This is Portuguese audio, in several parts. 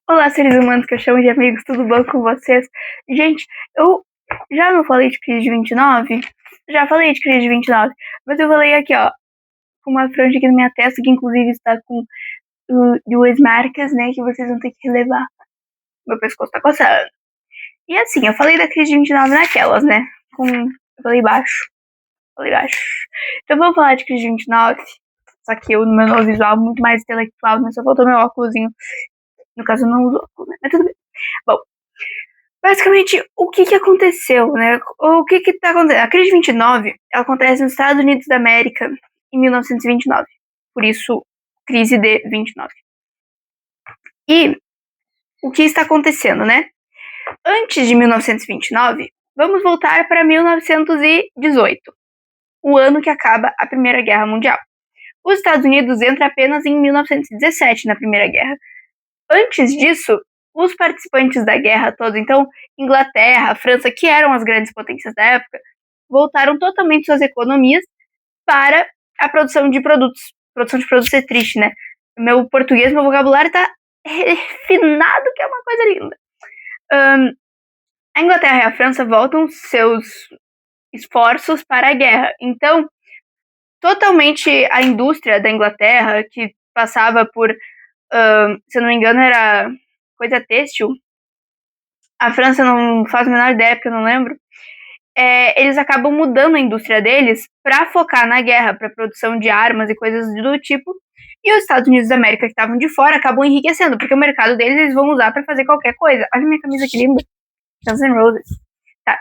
Olá, seres humanos que eu chamo de amigos, tudo bom com vocês? Gente, eu já não falei de crise de 29? Já falei de crise de 29, mas eu falei aqui, ó, com uma franja aqui na minha testa, que inclusive está com duas marcas, né, que vocês vão ter que relevar. Meu pescoço tá coçando. E assim, eu falei da crise de 29 naquelas, né, eu falei baixo. Então vamos falar de crise de 29, só que eu, no meu novo visual, muito mais intelectual, né, só faltou meu óculosinho. No caso, eu não uso óculos, né, mas tudo bem. Bom, basicamente, o que aconteceu, né? O que tá acontecendo? A crise de 29, ela acontece nos Estados Unidos da América em 1929. Por isso, crise de 29. E o que está acontecendo, né? Antes de 1929, vamos voltar para 1918, o ano que acaba a Primeira Guerra Mundial. Os Estados Unidos entram apenas em 1917 na Primeira Guerra. Antes disso, os participantes da guerra toda, então Inglaterra, França, que eram as grandes potências da época, voltaram totalmente suas economias para a produção de produtos. Produção de produtos é triste, né? Meu português, meu vocabulário tá refinado, que é uma coisa linda. A Inglaterra e a França voltam seus esforços para a guerra. Então, totalmente a indústria da Inglaterra, que passava por, se eu não me engano, era coisa têxtil. A França não faz a menor ideia, porque eu não lembro. Eles acabam mudando a indústria deles para focar na guerra, para produção de armas e coisas do tipo. E os Estados Unidos da América, que estavam de fora, acabam enriquecendo, porque o mercado deles eles vão usar para fazer qualquer coisa. Olha minha camisa que linda. Guns N' Roses. Tá.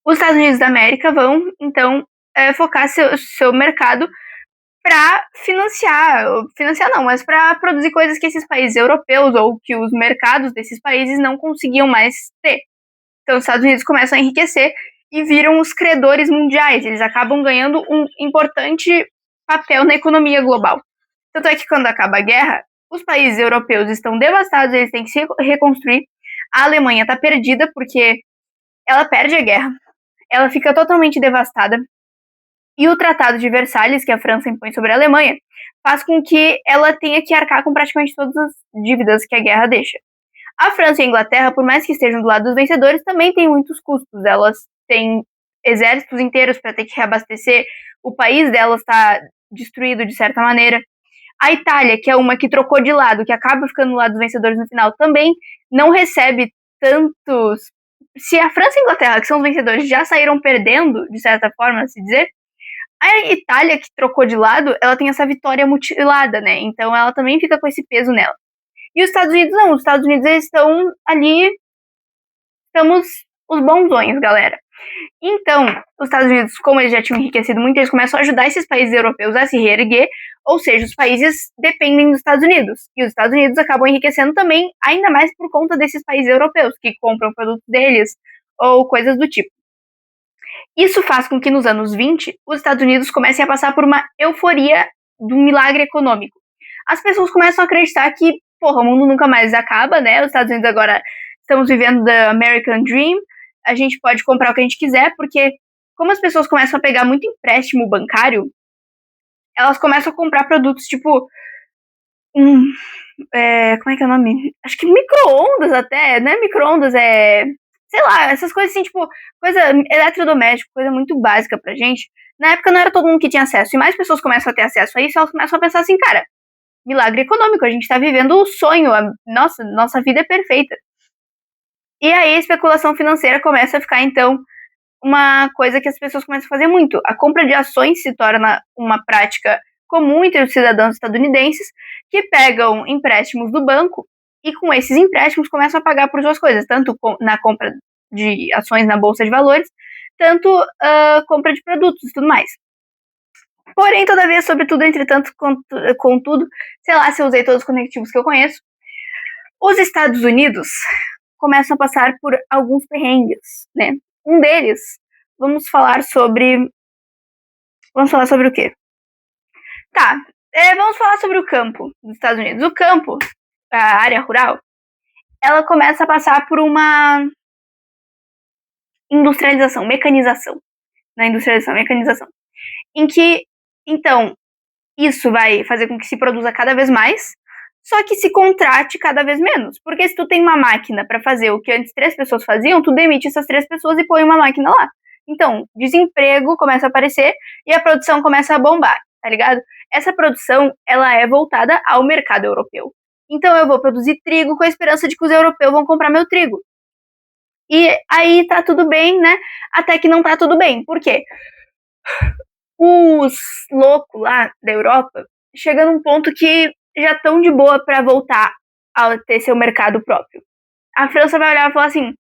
Os Estados Unidos da América vão, então, focar seu mercado para financiar não, mas para produzir coisas que esses países europeus ou que os mercados desses países não conseguiam mais ter. Então, os Estados Unidos começam a enriquecer e viram os credores mundiais. Eles acabam ganhando um importante papel na economia global. Tanto é que quando acaba a guerra, os países europeus estão devastados, eles têm que se reconstruir. A Alemanha está perdida porque ela perde a guerra, ela fica totalmente devastada. E o Tratado de Versalhes, que a França impõe sobre a Alemanha, faz com que ela tenha que arcar com praticamente todas as dívidas que a guerra deixa. A França e a Inglaterra, por mais que estejam do lado dos vencedores, também têm muitos custos. Elas têm exércitos inteiros para ter que reabastecer, o país delas está destruído de certa maneira. A Itália, que é uma que trocou de lado, que acaba ficando do lado dos vencedores no final, também não recebe tantos. Se a França e a Inglaterra, que são os vencedores, já saíram perdendo, de certa forma, se dizer, a Itália, que trocou de lado, ela tem essa vitória mutilada, né? Então ela também fica com esse peso nela. E os Estados Unidos não. Os Estados Unidos eles estão ali. Estamos os bonzões, galera. Então, os Estados Unidos, como eles já tinham enriquecido muito, eles começam a ajudar esses países europeus a se reerguer, ou seja, os países dependem dos Estados Unidos. E os Estados Unidos acabam enriquecendo também, ainda mais por conta desses países europeus, que compram produtos deles, ou coisas do tipo. Isso faz com que nos anos 20, os Estados Unidos comecem a passar por uma euforia do milagre econômico. As pessoas começam a acreditar que, porra, o mundo nunca mais acaba, né? Os Estados Unidos agora estamos vivendo the American Dream, a gente pode comprar o que a gente quiser, porque como as pessoas começam a pegar muito empréstimo bancário, elas começam a comprar produtos tipo como é que é o nome? Acho que micro-ondas até, não é micro-ondas, sei lá, essas coisas assim, tipo, coisa eletrodoméstico, coisa muito básica pra gente. Na época não era todo mundo que tinha acesso, e mais pessoas começam a ter acesso a isso, elas começam a pensar assim, cara, milagre econômico, a gente tá vivendo o sonho, nossa vida é perfeita. E aí a especulação financeira começa a ficar, então, uma coisa que as pessoas começam a fazer muito. A compra de ações se torna uma prática comum entre os cidadãos estadunidenses que pegam empréstimos do banco e com esses empréstimos começam a pagar por suas coisas, tanto na compra de ações na bolsa de valores, tanto compra de produtos e tudo mais. Porém, todavia, sobretudo, entretanto, contudo, sei lá se eu usei todos os conectivos que eu conheço, os Estados Unidos começam a passar por alguns perrengues, né? Um deles, vamos falar sobre o quê? Tá, vamos falar sobre o campo dos Estados Unidos. O campo, a área rural, ela começa a passar por uma industrialização, mecanização. Na industrialização, mecanização. Em que, então, isso vai fazer com que se produza cada vez mais, só que se contrate cada vez menos. Porque se tu tem uma máquina para fazer o que antes 3 pessoas faziam, tu demite essas 3 pessoas e põe uma máquina lá. Então, desemprego começa a aparecer e a produção começa a bombar, tá ligado? Essa produção, ela é voltada ao mercado europeu. Então eu vou produzir trigo com a esperança de que os europeus vão comprar meu trigo. E aí tá tudo bem, né? Até que não tá tudo bem. Por quê? Os loucos lá da Europa chegam num ponto que já estão de boa para voltar a ter seu mercado próprio. A França vai olhar e falar assim: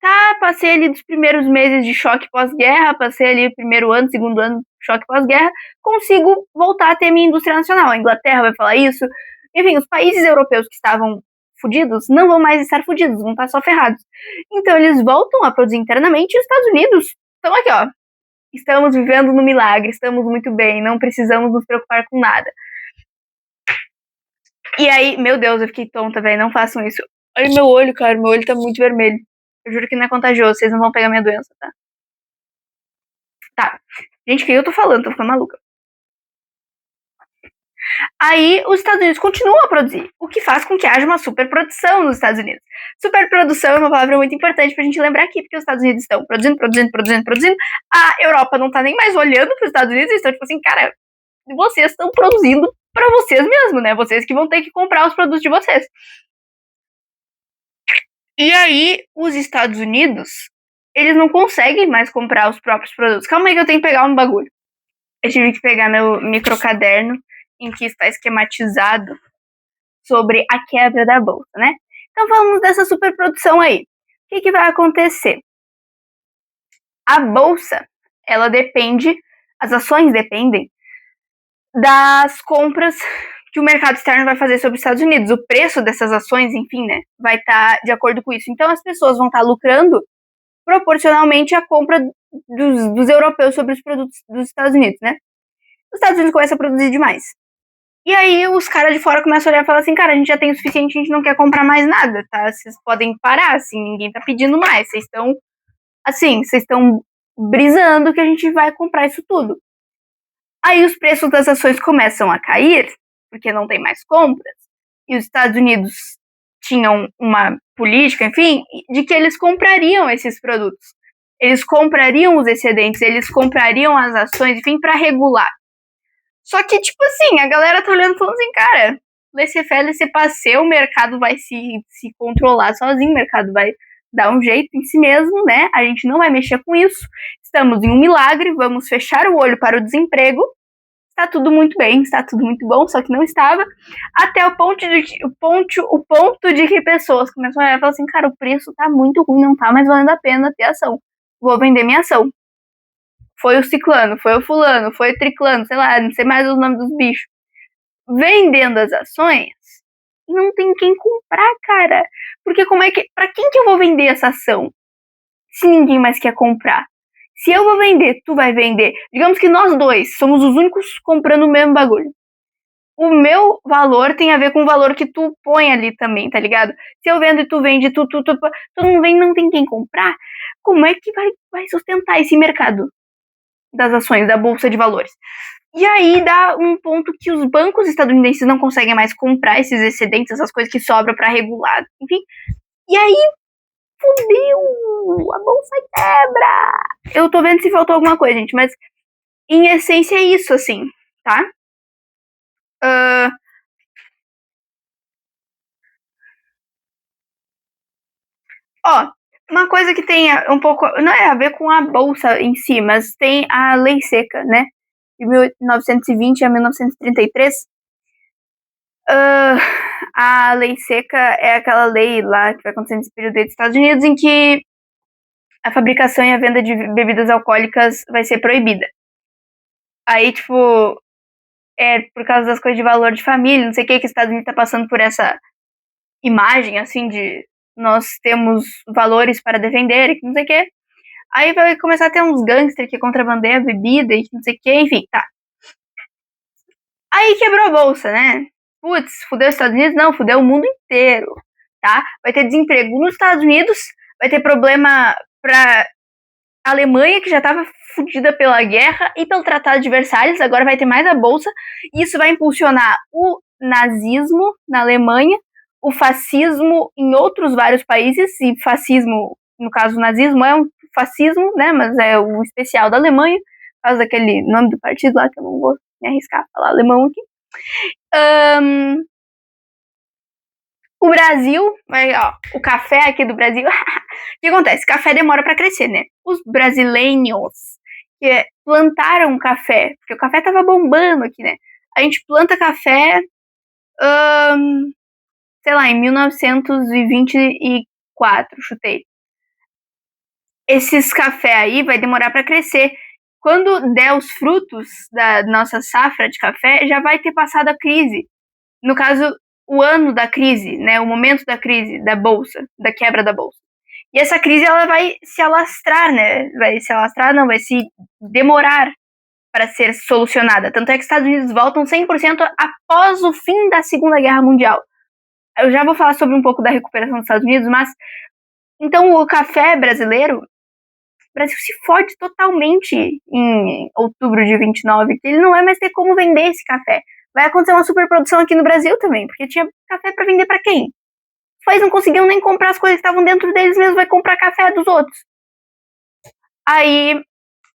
tá, passei ali dos primeiros meses de choque pós-guerra, passei ali o primeiro ano, segundo ano, choque pós-guerra, consigo voltar a ter minha indústria nacional. A Inglaterra vai falar isso. Enfim, os países europeus que estavam fudidos não vão mais estar fudidos, vão estar só ferrados. Então eles voltam a produzir internamente e os Estados Unidos estão aqui, ó. Estamos vivendo no milagre, estamos muito bem, não precisamos nos preocupar com nada. E aí, meu Deus, eu fiquei tonta, velho, não façam isso. Olha meu olho, cara, meu olho tá muito vermelho. Eu juro que não é contagioso, vocês não vão pegar minha doença, tá? Tá. Gente, o que eu tô falando? Tô ficando maluca. Aí os Estados Unidos continuam a produzir, o que faz com que haja uma superprodução nos Estados Unidos. Superprodução é uma palavra muito importante pra gente lembrar aqui, porque os Estados Unidos estão produzindo. A Europa não tá nem mais olhando pros Estados Unidos, eles estão tipo assim, cara, vocês estão produzindo pra vocês mesmos, né? Vocês que vão ter que comprar os produtos de vocês. E aí, os Estados Unidos, eles não conseguem mais comprar os próprios produtos. Calma aí que eu tenho que pegar um bagulho. Eu tive que pegar meu microcaderno em que está esquematizado sobre a quebra da bolsa, né? Então falamos dessa superprodução aí. O que vai acontecer? A bolsa, ela depende, as ações dependem das compras que o mercado externo vai fazer sobre os Estados Unidos. O preço dessas ações, enfim, né, vai estar de acordo com isso. Então as pessoas vão estar lucrando proporcionalmente à compra dos europeus sobre os produtos dos Estados Unidos, né? Os Estados Unidos começam a produzir demais. E aí os caras de fora começam a olhar e falar assim, cara, a gente já tem o suficiente, a gente não quer comprar mais nada, tá? Vocês podem parar, assim, ninguém tá pedindo mais. Vocês estão, assim, vocês estão brisando que a gente vai comprar isso tudo. Aí os preços das ações começam a cair, porque não tem mais compras, e os Estados Unidos tinham uma política, enfim, de que eles comprariam esses produtos. Eles comprariam os excedentes, eles comprariam as ações, enfim, para regular. Só que, tipo assim, a galera tá olhando e falando assim, cara, laissez-faire, laissez-passer, o mercado vai se controlar sozinho, o mercado vai dar um jeito em si mesmo, né? A gente não vai mexer com isso. Estamos em um milagre, vamos fechar o olho para o desemprego. Está tudo muito bem, está tudo muito bom, só que não estava. Até o ponto de que pessoas começam a olhar e falar assim, cara, o preço tá muito ruim, não tá mais valendo a pena ter ação. Vou vender minha ação. Foi o ciclano, foi o fulano, foi o triclano, sei lá, não sei mais os nomes dos bichos. Vendendo as ações, não tem quem comprar, cara. Porque como é que, pra quem que eu vou vender essa ação? Se ninguém mais quer comprar. Se eu vou vender, tu vai vender. Digamos que nós dois somos os únicos comprando o mesmo bagulho. O meu valor tem a ver com o valor que tu põe ali também, tá ligado? Se eu vendo e tu vende, tu não vende, não tem quem comprar. Como é que vai sustentar esse mercado das ações, da bolsa de valores? E aí dá um ponto que os bancos estadunidenses não conseguem mais comprar esses excedentes, essas coisas que sobram para regular, enfim. E aí fudeu! A bolsa quebra! Eu tô vendo se faltou alguma coisa, gente, mas em essência é isso, assim, tá? Ó, uma coisa que tem um pouco, não é a ver com a bolsa em si, mas tem a lei seca, né? De 1920 a 1933. A lei seca é aquela lei lá que vai acontecer nesse período dos Estados Unidos em que a fabricação e a venda de bebidas alcoólicas vai ser proibida. Aí, tipo, é por causa das coisas de valor de família, não sei o que os Estados Unidos tá passando por essa imagem, assim, de nós temos valores para defender e que não sei o que. Aí vai começar a ter uns gangsters que contrabandeiam a bebida e que não sei o que, enfim, tá. Aí quebrou a bolsa, né? Putz, fudeu os Estados Unidos? Não, fudeu o mundo inteiro, tá? Vai ter desemprego nos Estados Unidos, vai ter problema pra Alemanha, que já tava fudida pela guerra e pelo Tratado de Versalhes, agora vai ter mais a bolsa, e isso vai impulsionar o nazismo na Alemanha, o fascismo em outros vários países, e fascismo, no caso o nazismo, é um fascismo, né, mas é o especial da Alemanha, por causa daquele nome do partido lá, que eu não vou me arriscar a falar alemão aqui. O Brasil, ó, o café aqui do Brasil, o que acontece? Café demora para crescer, né? Os brasileiros que plantaram café, porque o café tava bombando aqui, né? A gente planta café, sei lá, em 1924, chutei. Esses café aí vai demorar para crescer. Quando der os frutos da nossa safra de café, já vai ter passado a crise. No caso, o ano da crise, né? O momento da crise da bolsa, da quebra da bolsa. E essa crise ela vai se alastrar, né? Vai se alastrar, não, vai se demorar para ser solucionada. Tanto é que os Estados Unidos voltam 100% após o fim da Segunda Guerra Mundial. Eu já vou falar sobre um pouco da recuperação dos Estados Unidos, mas então o café brasileiro, o Brasil se fode totalmente em outubro de 29, que ele não vai mais ter como vender esse café. Vai acontecer uma superprodução aqui no Brasil também, porque tinha café para vender para quem? Os países não conseguiam nem comprar as coisas que estavam dentro deles mesmos, vai comprar café dos outros. Aí,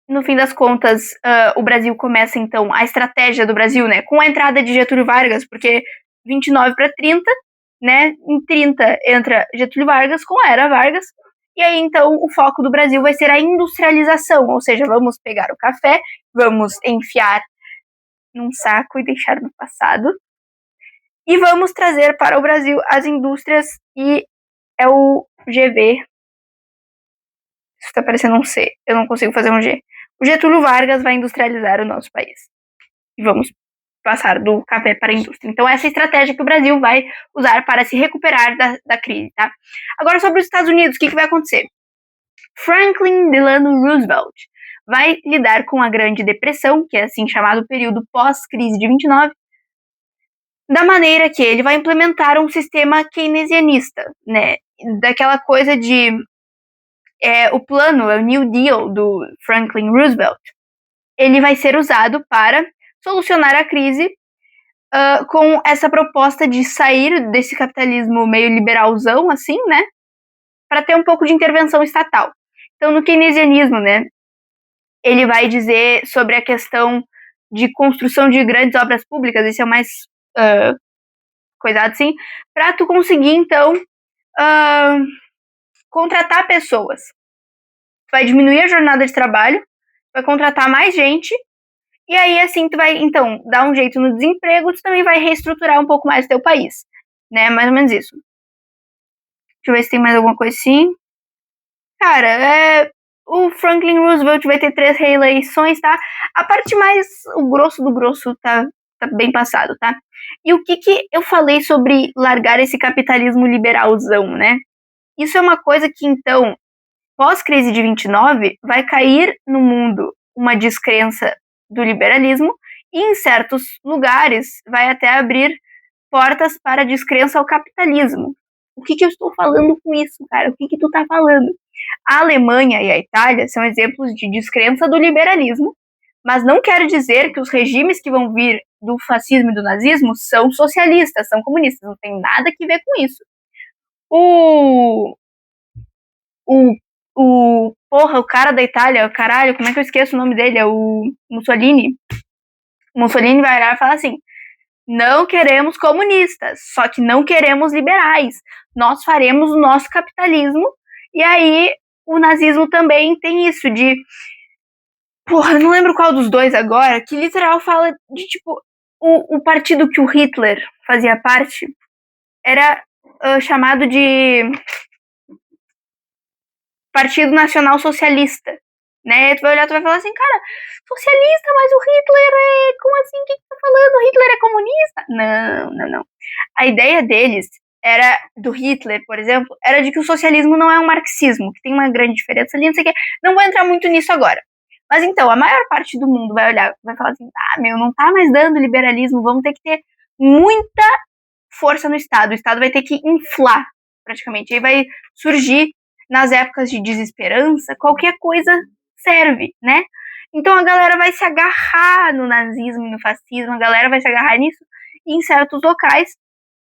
no fim das contas, o Brasil começa, então, a estratégia do Brasil, né, com a entrada de Getúlio Vargas, porque 29 para 30, né, em 30 entra Getúlio Vargas com a Era Vargas, e aí, então, o foco do Brasil vai ser a industrialização, ou seja, vamos pegar o café, vamos enfiar num saco e deixar no passado, e vamos trazer para o Brasil as indústrias, e é o GV. Isso tá parecendo um C, eu não consigo fazer um G. O Getúlio Vargas vai industrializar o nosso país. E vamos passar do café para a indústria. Então, essa é a estratégia que o Brasil vai usar para se recuperar da crise, tá? Agora, sobre os Estados Unidos, o que vai acontecer? Franklin Delano Roosevelt vai lidar com a Grande Depressão, que é assim chamado período pós-crise de 29, da maneira que ele vai implementar um sistema keynesianista, né? Daquela coisa de o plano, o New Deal do Franklin Roosevelt, ele vai ser usado para solucionar a crise com essa proposta de sair desse capitalismo meio liberalzão, assim, né, para ter um pouco de intervenção estatal. Então, no keynesianismo, né, ele vai dizer sobre a questão de construção de grandes obras públicas, esse é o mais coisado assim, para tu conseguir, então, contratar pessoas. Tu vai diminuir a jornada de trabalho, vai contratar mais gente, e aí assim tu vai, então, dar um jeito no desemprego, tu também vai reestruturar um pouco mais o teu país, né, mais ou menos isso. Deixa eu ver se tem mais alguma coisa assim. Cara, o Franklin Roosevelt vai ter 3 reeleições, tá? A parte mais, o grosso do grosso tá bem passado, tá? E o que eu falei sobre largar esse capitalismo liberalzão, né? Isso é uma coisa que, então, pós-crise de 29, vai cair no mundo uma descrença do liberalismo e, em certos lugares, vai até abrir portas para a descrença ao capitalismo. O que eu estou falando com isso, cara? O que tu tá falando? A Alemanha e a Itália são exemplos de descrença do liberalismo, mas não quer dizer que os regimes que vão vir do fascismo e do nazismo são socialistas, são comunistas. Não tem nada que ver com isso. O cara da Itália, caralho, como é que eu esqueço o nome dele? É o Mussolini. O Mussolini vai olhar e falar assim: não queremos comunistas, só que não queremos liberais. Nós faremos o nosso capitalismo. E aí o nazismo também tem isso de... Porra, eu não lembro qual dos dois agora, que literal fala de, tipo, o partido que o Hitler fazia parte era chamado de Partido Nacional Socialista, né? Tu vai olhar, tu vai falar assim, cara, socialista, mas o Hitler é... Como assim? O que tu tá falando? O Hitler é comunista? Não. A ideia deles era, do Hitler, por exemplo, era de que o socialismo não é um marxismo, que tem uma grande diferença ali, não sei o quê. Não vou entrar muito nisso agora. Mas então, a maior parte do mundo vai olhar, vai falar assim, não tá mais dando liberalismo, vamos ter que ter muita força no Estado. O Estado vai ter que inflar, praticamente. Aí vai surgir, nas épocas de desesperança, qualquer coisa serve, né? Então a galera vai se agarrar no nazismo e no fascismo, a galera vai se agarrar nisso e em certos locais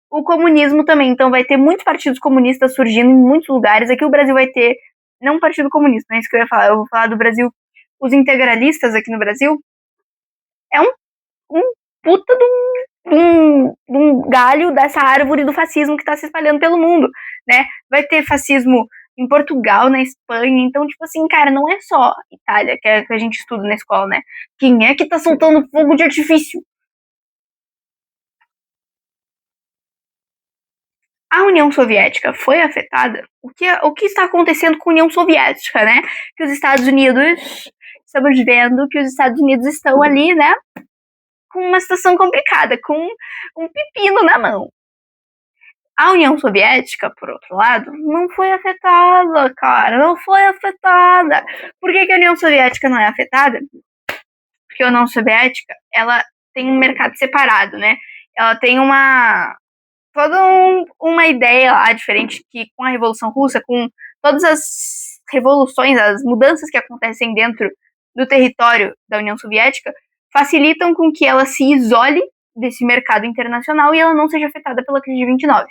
o comunismo também. Então vai ter muitos partidos comunistas surgindo em muitos lugares. Aqui o Brasil vai ter, não um partido comunista, não é isso que eu ia falar. Eu vou falar do Brasil, os integralistas aqui no Brasil. É um puta de um galho dessa árvore do fascismo que está se espalhando pelo mundo, né? Vai ter fascismo em Portugal, na Espanha. Então, tipo assim, cara, não é só Itália que a gente estuda na escola, né? Quem é que tá soltando fogo de artifício? A União Soviética foi afetada? O que está acontecendo com a União Soviética, né? Que os Estados Unidos, estamos vendo que os Estados Unidos estão ali, né? Com uma situação complicada, com um pepino na mão. A União Soviética, por outro lado, não foi afetada, cara, não foi afetada. Por que a União Soviética não é afetada? Porque a União Soviética, ela tem um mercado separado, né? Ela tem uma ideia lá diferente que com a Revolução Russa, com todas as revoluções, as mudanças que acontecem dentro do território da União Soviética, facilitam com que ela se isole desse mercado internacional e ela não seja afetada pela crise de 29.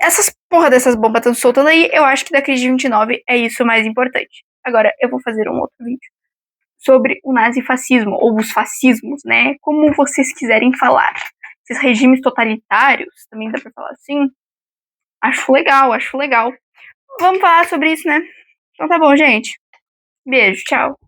Essas porra dessas bombas estão soltando aí, eu acho que da crise de 29 é isso o mais importante. Agora, eu vou fazer um outro vídeo sobre o nazifascismo, ou os fascismos, né? Como vocês quiserem falar. Esses regimes totalitários, também dá pra falar assim. Acho legal, acho legal. Vamos falar sobre isso, né? Então tá bom, gente. Beijo, tchau.